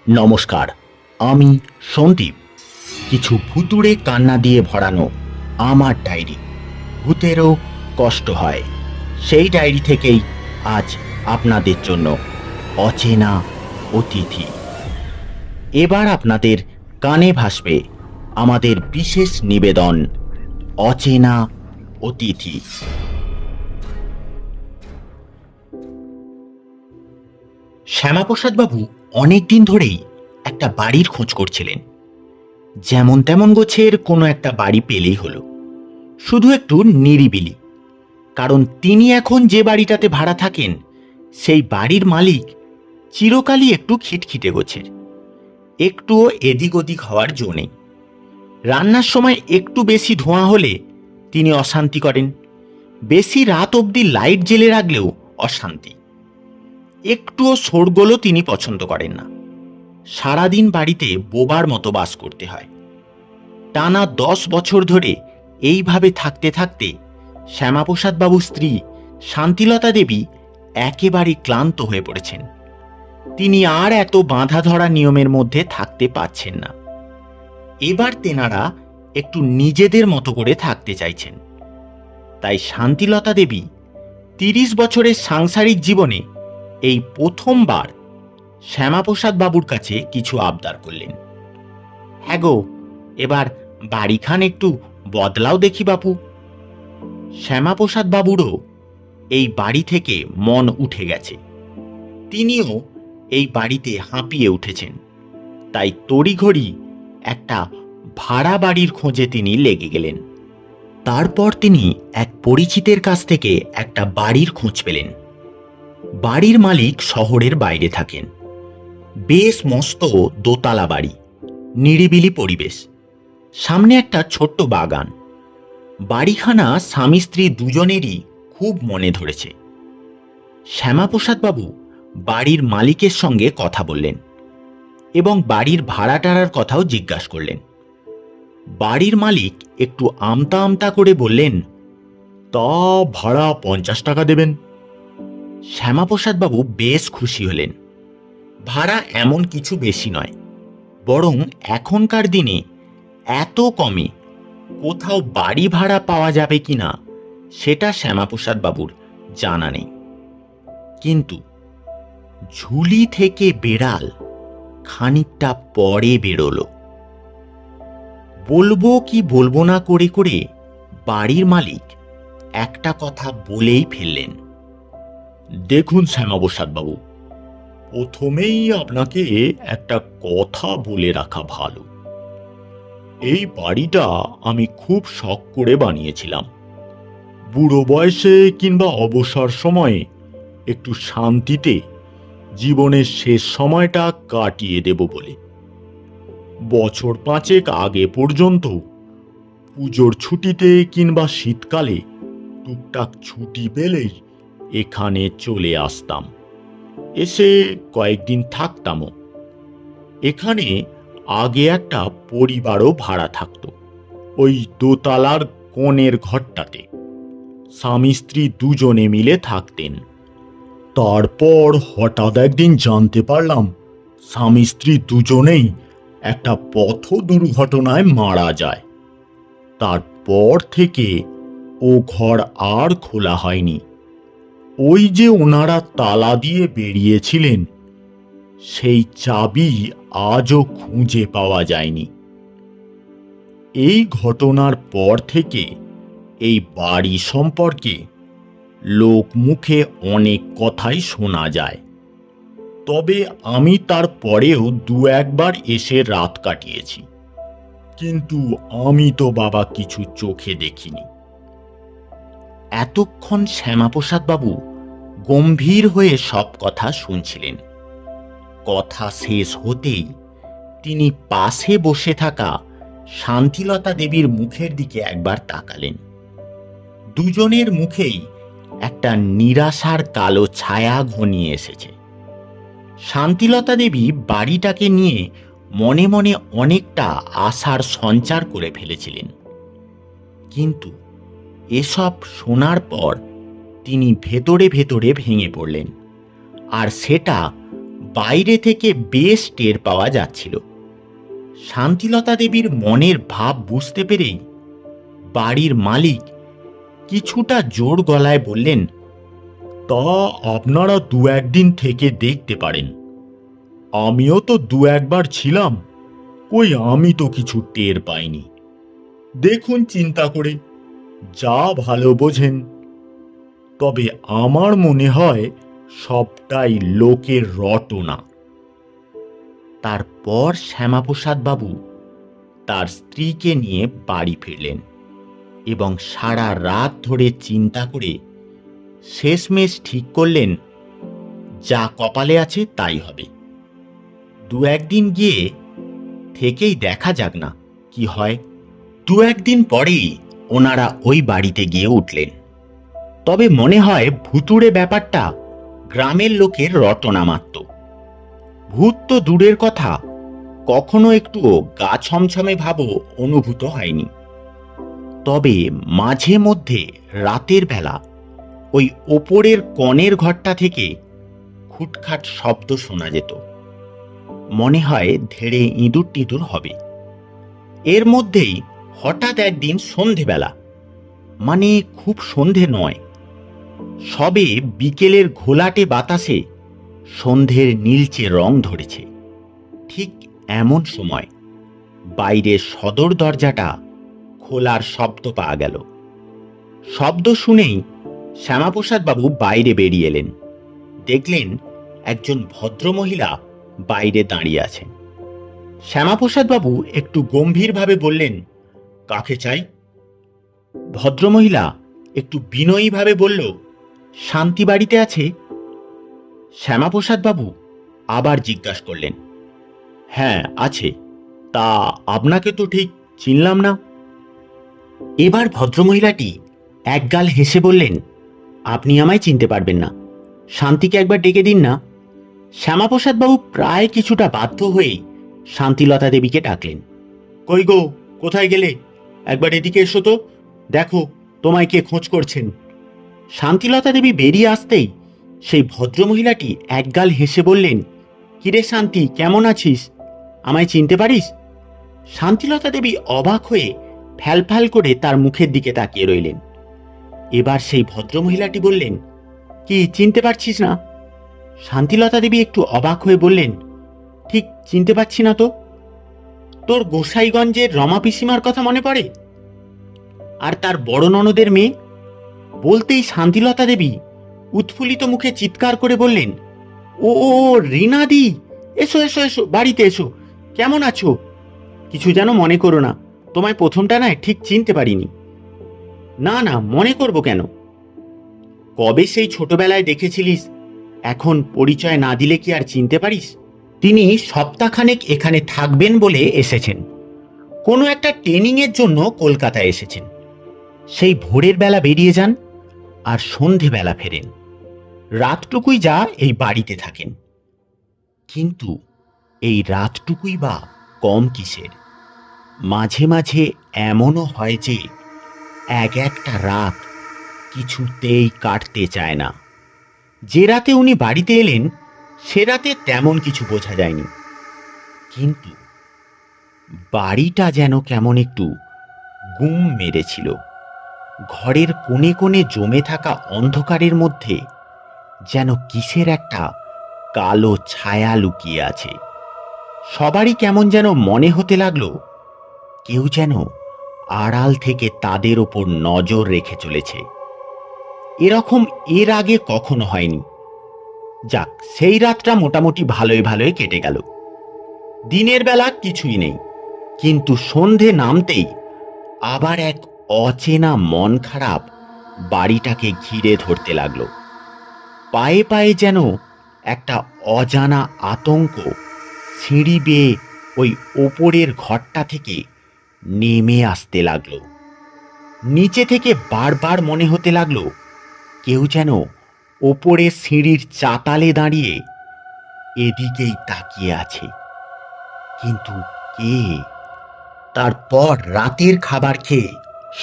নমস্কার, আমি সন্দীপ। কিছু ভুতুড়ে কান্না দিয়ে ভরানো আমার ডায়েরি। ভূতেরও কষ্ট হয়, সেই ডায়েরি থেকেই আজ আপনাদের জন্য অচেনা অতিথি। এবার আপনাদের কানে ভাসবে আমাদের বিশেষ নিবেদন, অচেনা অতিথি। শ্যামাপ্রসাদবাবু অনেক দিন ধরেই একটা বাড়ির খোঁজ করছিলেন। যেমন তেমন গোছের কোনো একটা বাড়ি পেলেই হলো, শুধু একটু নিরিবিলি। কারণ তিনি এখন যে বাড়িটাতে ভাড়া থাকেন, সেই বাড়ির মালিক চিরকালই একটু খিটখিটে গোছের। একটুও এদিক ওদিক হওয়ার জো নেই। রান্নার সময় একটু বেশি ধোঁয়া হলে তিনি অশান্তি করেন। বেশি রাত অবধি লাইট জ্বেলে রাখলেও অশান্তি। একটুও শোরগোলও তিনি পছন্দ করেন না। সারাদিন বাড়িতে বোবার মতো বাস করতে হয়। টানা 10 বছর ধরে এইভাবে থাকতে থাকতে শ্যামাপ্রসাদ বাবুর স্ত্রী শান্তিলতা দেবী একেবারে ক্লান্ত হয়ে পড়েছেন। তিনি আর এত বাঁধা ধরা নিয়মের মধ্যে থাকতে পারছেন না। এবার তেনারা একটু নিজেদের মতো করে থাকতে চাইছেন। তাই শান্তিলতা দেবী 30 বছরের সাংসারিক জীবনে এই প্রথমবার শ্যামাপ্রসাদ বাবুর কাছে কিছু আবদার করলেন। হ্যাঁ গো, এবার বাড়িখান একটু বদলাও দেখি বাপু। শ্যামাপ্রসাদ বাবুরও এই বাড়ি থেকে মন উঠে গেছে। তিনিও এই বাড়িতে হাঁপিয়ে উঠেছেন। তাই তড়িঘড়ি একটা ভাড়া বাড়ির খোঁজে তিনি লেগে গেলেন। তারপর তিনি এক পরিচিতের কাছ থেকে একটা বাড়ির খোঁজ পেলেন। বাড়ির মালিক শহরের বাইরে থাকেন। বেশ মস্ত দোতলা বাড়ি, নিরিবিলি পরিবেশ, সামনে একটা ছোট্ট বাগান। বাড়িখানা স্বামী স্ত্রী দুজনেরই খুব মনে ধরেছে। শ্যামাপ্রসাদ বাবু বাড়ির মালিকের সঙ্গে কথা বললেন এবং বাড়ির ভাড়া টাড়ার কথাও জিজ্ঞাসা করলেন। বাড়ির মালিক একটু আমতা আমতা করে বললেন, তা ভাড়া 50 টাকা দেবেন। শ্যামাপ্রসাদ বাবু বেশ খুশি হলেন। ভাড়া এমন কিছু বেশি নয়, বরং এখনকার দিনে এত কমে কোথাও বাড়ি ভাড়া পাওয়া যাবে কিনা সেটা শ্যামাপ্রসাদ বাবুর জানা নেই। কিন্তু ঝুলি থেকে বেড়াল খানিকটা পরে বেরোলো। বলবো কি বলবো না করে করে বাড়ির মালিক একটা কথা বলেই ফেললেন। দেখুন শ্যামাপ্রসাদ বাবু, প্রথমেই আপনাকে একটা কথা বলে রাখা ভালো। এই বাড়িটা আমি খুব শখ করে বানিয়েছিলাম, বুড়ো বয়সে কিংবা অবসর সময়ে একটু শান্তিতে জীবনের শেষ সময়টা কাটিয়ে দেব বলে। বছর 5 আগে পর্যন্ত পুজোর ছুটিতে কিংবা শীতকালে টুকটাক ছুটি পেলেই এখানে চলে আসতাম, এসে কয়েকদিন থাকতামও। এখানে আগে একটা পরিবারও ভাড়া থাকতো, ওই দোতলার কোণের ঘরটাতে। স্বামী স্ত্রী দুজনে মিলে থাকতেন। তারপর হঠাৎ একদিন জানতে পারলাম স্বামী স্ত্রী দুজনেই একটা পথ দুর্ঘটনায় মারা যায়। তারপর থেকে ও ঘর আর খোলা হয়নি। ওই যে ওনারা তালা দিয়ে বেরিয়েছিলেন, সেই চাবি আজও খুঁজে পাওয়া যায়নি। এই ঘটনার পর থেকে এই বাড়ি সম্পর্কে লোক মুখে অনেক কথাই শোনা যায়। তবে আমি তারপরেও 2-1 বার এসে রাত কাটিয়েছি, কিন্তু আমি তো বাবা কিছু চোখে দেখিনি। এতক্ষণ শ্যামাপ্রসাদ বাবু গম্ভীর হয়ে সব কথা শুনছিলেন। কথা শেষ হতেই তিনি পাশে বসে থাকা শান্তিলতা দেবীর মুখের দিকে একবার তাকালেন। দুজনের মুখেই একটা নিরাশার কালো ছায়া ঘনিয়ে এসেছে। শান্তিলতা দেবী বাড়িটাকে নিয়ে মনে মনে অনেকটা আশার সঞ্চার করে ফেলেছিলেন, কিন্তু এসব শোনার পর তিনি ভেতরে ভেতরে ভেঙে পড়লেন। আর সেটা বাইরে থেকে বেশ টের পাওয়া যাচ্ছিল। শান্তিলতা দেবীর মনের ভাব বুঝতে পেরেই বাড়ির মালিক কিছুটা জোর গলায় বললেন, তা আপনারা দু একদিন থেকে দেখতে পারেন। আমিও তো দু একবার ছিলাম, কই আমি তো কিছু টের পাইনি। দেখুন চিন্তা করে, যা ভালো বোঝেন। তবে আমার মনে হয় সবটাই লোকের রটনা। তারপর শ্যামাপ্রসাদ বাবু তার স্ত্রীকে নিয়ে বাড়ি ফিরলেন এবং সারা রাত ধরে চিন্তা করে শেষমেশ ঠিক করলেন, যা কপালে আছে তাই হবে। দু একদিন গিয়ে থেকেই দেখা যাক না কি হয়। দু একদিন পরেই ওনারা ওই বাড়িতে গিয়ে উঠলেন। তবে মনে হয় ভুতুড়ে ব্যাপারটা গ্রামের লোকের রটনা মাত্র। ভূত তো দূরের কথা, কখনো একটুও গা ছমছমে ভাবও অনুভূত হয়নি। তবে মাঝে মধ্যে রাতের বেলা ওই ওপরের কনের ঘরটা থেকে খুটখাট শব্দ শোনা যেত। মনে হয় ধেড়ে ইঁদুর টিঁদুর হবে। এর মধ্যেই হঠাৎ একদিন সন্ধেবেলা, মানে খুব সন্ধে নয়, সবে বিকেলের ঘোলাটে বাতাসে সন্ধের নীলচে রং ধরেছে, ঠিক এমন সময় বাইরের সদর দরজাটা খোলার শব্দ পাওয়া গেল। শব্দ শুনেই শ্যামাপ্রসাদ বাবু বাইরে বেরিয়ে এলেন। দেখলেন একজন ভদ্রমহিলা বাইরে দাঁড়িয়ে আছেন। শ্যামাপ্রসাদ বাবু একটু গম্ভীরভাবে বললেন, কাকে চাই? ভদ্রমহিলা একটু বিনয়ীভাবে বলল, শান্তি বাড়িতে আছে? শ্যামাপ্রসাদ বাবু আবার জিজ্ঞাসা করলেন, হ্যাঁ আছে, তা আপনাকে তো ঠিক চিনলাম না। এবার ভদ্রমহিলাটি একগাল হেসে বললেন, আপনি আমায় চিনতে পারবেন না, শান্তিকে একবার ডেকে দিন না। শ্যামাপ্রসাদ বাবু প্রায় কিছুটা বাধ্য হয়েই শান্তিলতা দেবীকে ডাকলেন। কই গো, কোথায় গেলে? একবার এদিকে এসো তো, দেখো তোমায় কে খোঁজ করছেন। শান্তিলতা দেবী বেরিয়ে আসতেই সেই ভদ্রমহিলাটি একগাল হেসে বললেন, কিরে শান্তি, কেমন আছিস? আমায় চিনতে পারিস? শান্তিলতা দেবী অবাক হয়ে ফ্যালফ্যাল করে তার মুখের দিকে তাকিয়ে রইলেন। এবার সেই ভদ্রমহিলাটি বললেন, কি চিনতে পারছিস না? শান্তিলতা দেবী একটু অবাক হয়ে বললেন, ঠিক চিনতে পারছি না তো। তোর গোসাইগঞ্জের রমা পিসিমার কথা মনে পড়ে? আর তার বড় ননদের মেয়ে? বলতেই শান্তিলতা দেবী উৎফুল্লিত মুখে চিৎকার করে বললেন, ও ও রীনাদি, এসো এসো এসো, বাড়িতে এসো, কেমন আছো? কিছু যেন মনে করো না, তোমায় প্রথমটা নয় ঠিক চিনতে পারিনি। না না, মনে করব কেন? কবে সেই ছোটবেলায় দেখেছিলিস, এখন পরিচয় না দিলে কি আর চিনতে পারিস? তিনি সপ্তাহখানেক এখানে থাকবেন বলে এসেছেন, কোনো একটা ট্রেনিংয়ের জন্য কলকাতায় এসেছেন। সেই ভোরের বেলা বেরিয়ে যান আর সন্ধেবেলা ফেরেন, রাতটুকুই যা এই বাড়িতে থাকেন। কিন্তু এই রাতটুকুই বা কম কিসের? মাঝে মাঝে এমনও হয় যে এক একটা রাত কিছুতেই কাটতে চায় না। যে রাতে উনি বাড়িতে এলেন সে রাতে তেমন কিছু বোঝা যায়নি, কিন্তু বাড়িটা যেন কেমন একটু গুম মেরেছিল। ঘরের কোণে কোণে জমে থাকা অন্ধকারের মধ্যে যেন কিসের একটা কালো ছায়া লুকিয়ে আছে। সবারই কেমন যেন মনে হতে লাগলো কেউ যেন আড়াল থেকে তাদের ওপর নজর রেখে চলেছে। এরকম এর আগে কখনো হয়নি। যাক, সেই রাতটা মোটামুটি ভালোই ভালোই কেটে গেল। দিনের বেলা কিছুই নেই, কিন্তু সন্ধে নামতেই আবার এক অচেনা মন খারাপ বাড়িটাকে ঘিরে ধরতে লাগলো। পায়ে পায়ে যেন একটা অজানা আতঙ্ক সিঁড়ি বেয়ে ওই ওপরের ঘরটা থেকে নেমে আসতে লাগলো। নিচে থেকে বারবার মনে হতে লাগলো কেউ যেন ওপরে সিঁড়ির চাতালে দাঁড়িয়ে এদিকেই তাকিয়ে আছে, কিন্তু কে? তারপর রাতের খাবার খেয়ে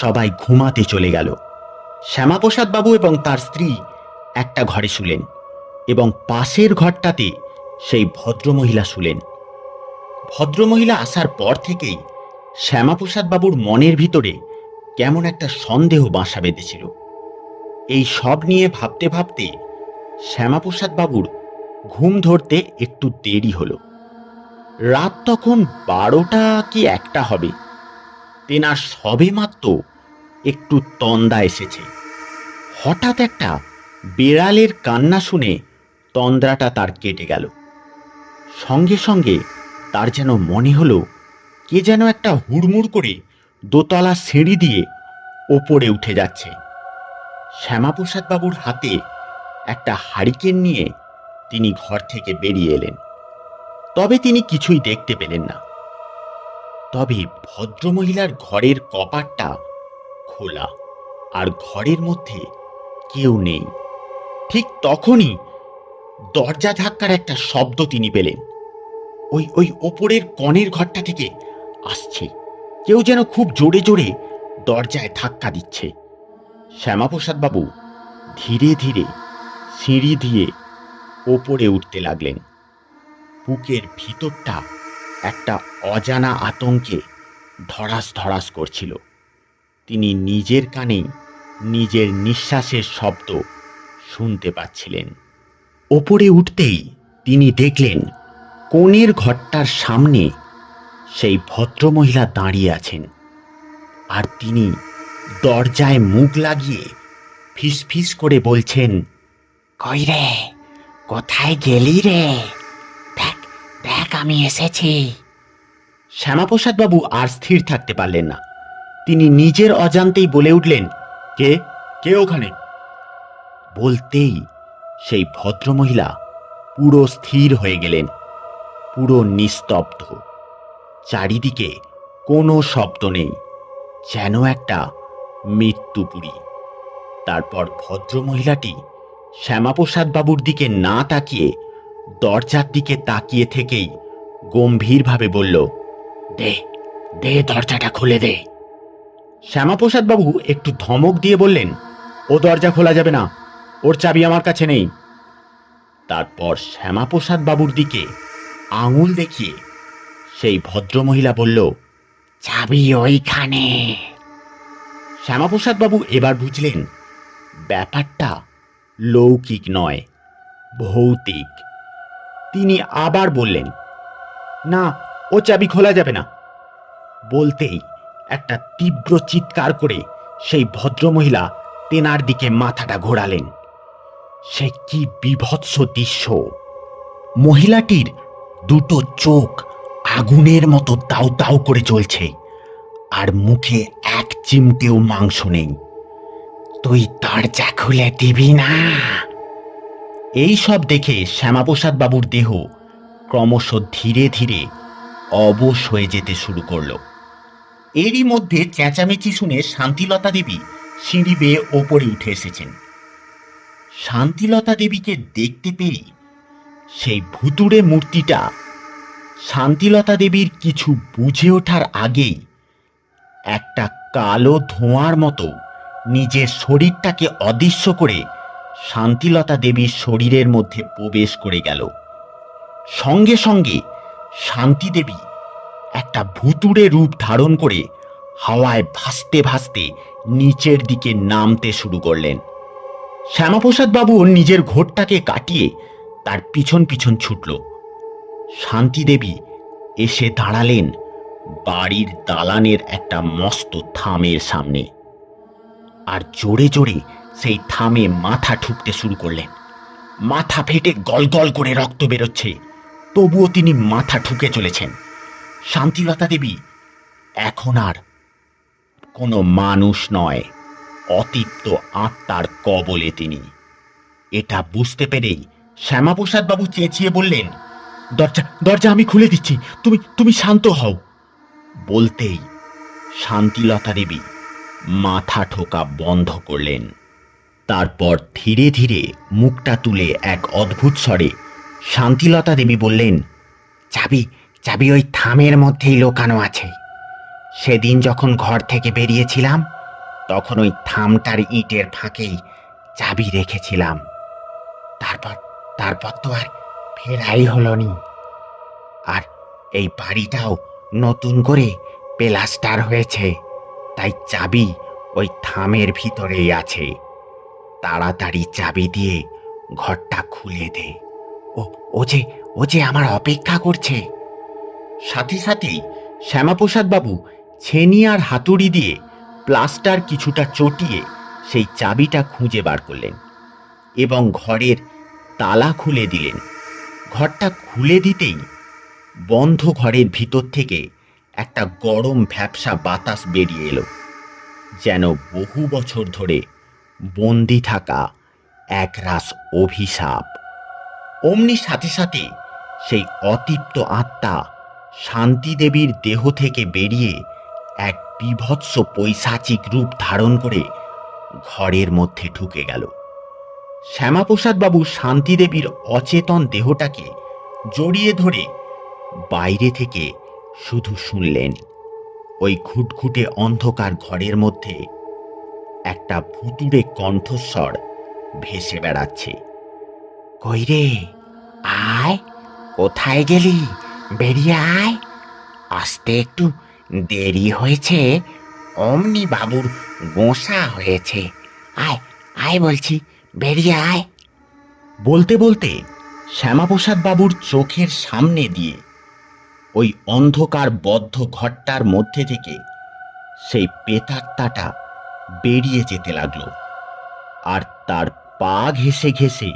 সবাই ঘুমাতে চলে গেল। শ্যামাপ্রসাদ বাবু এবং তার স্ত্রী একটা ঘরে শুলেন এবং পাশের ঘরটাতে সেই ভদ্রমহিলা শুলেন। ভদ্রমহিলা আসার পর থেকেই শ্যামাপ্রসাদ বাবুর মনের ভিতরে কেমন একটা সন্দেহ বাসা বেঁধেছিল। এই সব নিয়ে ভাবতে ভাবতে শ্যামাপ্রসাদ বাবুর ঘুম ধরতে একটু দেরি হলো। রাত তখন 12টা কি 1টা হবে। তেনার সবে মাত্র একটু তন্দা এসেছে। হঠাৎ একটা বেড়ালের কান্না শুনে তন্দ্রাটা তার কেটে গেল। সঙ্গে সঙ্গে তার যেন মনে হলো কে যেন একটা হুড়মুড় করে দোতলা সিঁড়ি দিয়ে ওপরে উঠে যাচ্ছে। শ্যামাপ্রসাদ বাবুর হাতে একটা হারিকেন নিয়ে তিনি ঘর থেকে বেরিয়ে এলেন। তবে তিনি কিছুই দেখতে পেলেন না। তবে ভদ্রমহিলার ঘরের কপাটটা খোলা আর ঘরের মধ্যে কেউ নেই। ঠিক তখনই দরজা ধাক্কার একটা শব্দ তিনি পেলেন। ওই ওই ওপরের কনের ঘরটা থেকে আসছে। কেউ যেন খুব জোরে জোরে দরজায় ধাক্কা দিচ্ছে। শ্যামাপ্রসাদ বাবু ধীরে ধীরে সিঁড়ি দিয়ে ওপরে উঠতে লাগলেন। বুকের ভিতরটা একটা অজানা আতঙ্কে ধড়াস ধড়াস করছিল। তিনি নিজের কানেই নিজের নিঃশ্বাসের শব্দ শুনতে পাচ্ছিলেন। ওপরে উঠতেই তিনি দেখলেন কোণের ঘরটার সামনে সেই ভদ্রমহিলা দাঁড়িয়ে আছেন। আর তিনি দরজায় মুখ লাগিয়ে ফিসফিস করে বলছেন, কই রে, কোথায় গেলি রে? দেখ দেখ, আমি এসেছি। শ্যামাপ্রসাদ বাবু আর স্থির থাকতে পারলেন না। তিনি নিজের অজান্তেই বলে উঠলেন, কে কে ওখানে? বলতেই সেই ভদ্রমহিলা পুরো স্থির হয়ে গেলেন, পুরো নিস্তব্ধ। চারিদিকে কোনো শব্দ নেই, যেন একটা মৃত্যুপুরী। তারপর ভদ্রমহিলাটি শ্যামাপ্রসাদ বাবুর দিকে না তাকিয়ে দরজার দিকে তাকিয়ে থেকেই গম্ভীরভাবে বলল, দে দে, দরজাটা খুলে দে। শ্যামাপ্রসাদ বাবু একটু ধমক দিয়ে বললেন, ও দরজা খোলা যাবে না, ওর চাবি আমার কাছে নেই। তারপর শ্যামাপ্রসাদ বাবুর দিকে আঙুল দেখিয়ে সেই ভদ্রমহিলা বলল, চাবি ওইখানে। শ্যামাপ্রসাদ বাবু এবার বুঝলেন ব্যাপারটা লৌকিক নয়, ভৌতিক। তিনি আবার বললেন, না, ও চাবি খোলা যাবে না। বলতেই একটা তীব্র চিৎকার করে সেই ভদ্রমহিলা তেনার দিকে মাথাটা ঘোরালেন। সে কি বীভৎস দৃশ্য! মহিলাটির দুটো চোখ আগুনের মতো দাউ দাউ করে জ্বলছে, আর মুখে এক চিমটেও মাংস নেই। তুই দরজা খুলে দিবি না? এই সব দেখে শ্যামাপ্রসাদ বাবুর দেহ ক্রমশ ধীরে ধীরে অবশ হয়ে যেতে শুরু করলো। এরই মধ্যে চেঁচামেচি শুনে শান্তিলতা দেবী সিঁড়ি বেয়ে ওপরে উঠে এসেছেন। শান্তিলতা দেবীকে দেখতে পেয়ে সেই ভুতুড়ে মূর্তিটা শান্তিলতা দেবীর কিছু বুঝে ওঠার আগেই একটা কালো ধোঁয়ার মতো নিজের শরীরটাকে অদৃশ্য করে শান্তিলতা দেবীর শরীরের মধ্যে প্রবেশ করে গেল। সঙ্গে সঙ্গে শান্তি দেবী একটা ভুতুড়ে রূপ ধারণ করে হাওয়ায় ভাসতে ভাসতে নিচের দিকে নামতে শুরু করলেন। শ্যামাপ্রসাদ বাবু নিজের ঘোরটাকে কাটিয়ে তার পিছন পিছন ছুটল। শান্তি দেবী এসে দাঁড়ালেন বাড়ির দালানের একটা মস্ত থামের সামনে, আর জোরে জোরে সেই থামে মাথা ঠুকতে শুরু করলেন। মাথা ফেটে গলগল করে রক্ত বেরোচ্ছে, তবুও তিনি মাথা ঠুকে চলেছেন। শান্তিলতা দেবী এখন আর কোনো মানুষ নয়, অতৃপ্ত আত্মার কবলে তিনি। এটা বুঝতে পেরেই শ্যামাপ্রসাদ বাবু চেঁচিয়ে বললেন, দরজা দরজা আমি খুলে দিচ্ছি, তুমি তুমি শান্ত হও। বলতেই শান্তিলতা দেবী মাথা ঠোকা বন্ধ করলেন। তারপর ধীরে ধীরে মুখটা তুলে এক অদ্ভুত স্বরে শান্তিলতা দেবী বললেন, চাবি চাবি ওই থামের মধ্যেই লুকানো আছে। সেদিন যখন ঘর থেকে বেরিয়েছিলাম তখন ওই থামটার ইটের ফাঁকেই চাবি রেখেছিলাম। তারপর তারপর তো আর ফেরাই হলো নি। আর এই বাড়িটাও নতুন করে প্লাস্টার হয়েছে, তাই চাবি ওই থামের ভিতরেই আছে। তাড়াতাড়ি চাবি দিয়ে ঘরটা খুলে দে। ও ও যে ও যে আমার অপেক্ষা করছে। সাথে সাথেই শ্যামাপ্রসাদ বাবু ছেনি আর হাতুড়ি দিয়ে প্লাস্টার কিছুটা চটিয়ে সেই চাবিটা খুঁজে বার করলেন এবং ঘরের তালা খুলে দিলেন। ঘরটা খুলে দিতেই বন্ধ ঘরের ভিতর থেকে একটা গরম ভ্যাপসা বাতাস বেরিয়ে এলো, যেন বহু বছর ধরে বন্দি থাকা একরাশ অভিশাপ। অমনি সাথে সাথে সেই অতৃপ্ত আত্মা শান্তি দেবীর দেহ থেকে বেরিয়ে এক বীভৎস পৈশাচিক রূপ ধারণ করে ঘরের মধ্যে ঢুকে গেল। শ্যামাপ্রসাদ বাবু শান্তি দেবীর অচেতন দেহটাকে জড়িয়ে ধরে বাইরে থেকে শুধু শুনলেন, ওই ঘুটঘুটে অন্ধকার ঘরের মধ্যে একটা ভুতুড়ে কণ্ঠস্বর ভেসে বেড়াচ্ছে। কই রে, আয়, কোথায় গেলি? বেরিয়ে আয়, আসতে একটু দেরি হয়েছে, অমনি বাবুর গোসা হয়েছে। আয় আয় বলছি, বেরিয়ে আয়। বলতে বলতে শ্যামাপ্রসাদ বাবুর চোখের সামনে দিয়ে ওই অন্ধকার বদ্ধ ঘরটার মধ্যে থেকে সেই প্রেতাত্মাটা বেরিয়ে যেতে লাগলো। আর তার পা ঘেঁষে ঘেঁষে,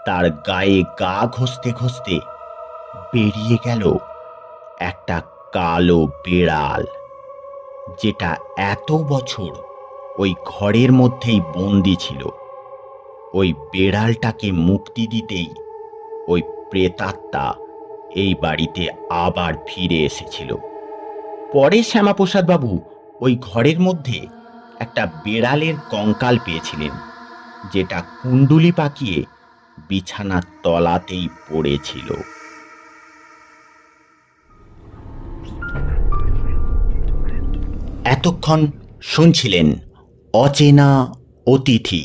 তার গায়ে গা ঘষতে ঘষতে বেরিয়ে গেল একটা কালো বেড়াল, যেটা এত বছর ওই ঘরের মধ্যেই বন্দি ছিল। ওই বেড়ালটাকে মুক্তি দিতেই ওই প্রেতাত্মা এই বাড়িতে আবার ফিরে এসেছিল। পরে শ্যামাপ্রসাদ বাবু ওই ঘরের মধ্যে একটা বেড়ালের কঙ্কাল পেয়েছিলেন, যেটা কুণ্ডুলি পাকিয়ে বিছানার তলাতেই পড়েছিল। এতক্ষণ শুনছিলেন অচেনা অতিথি।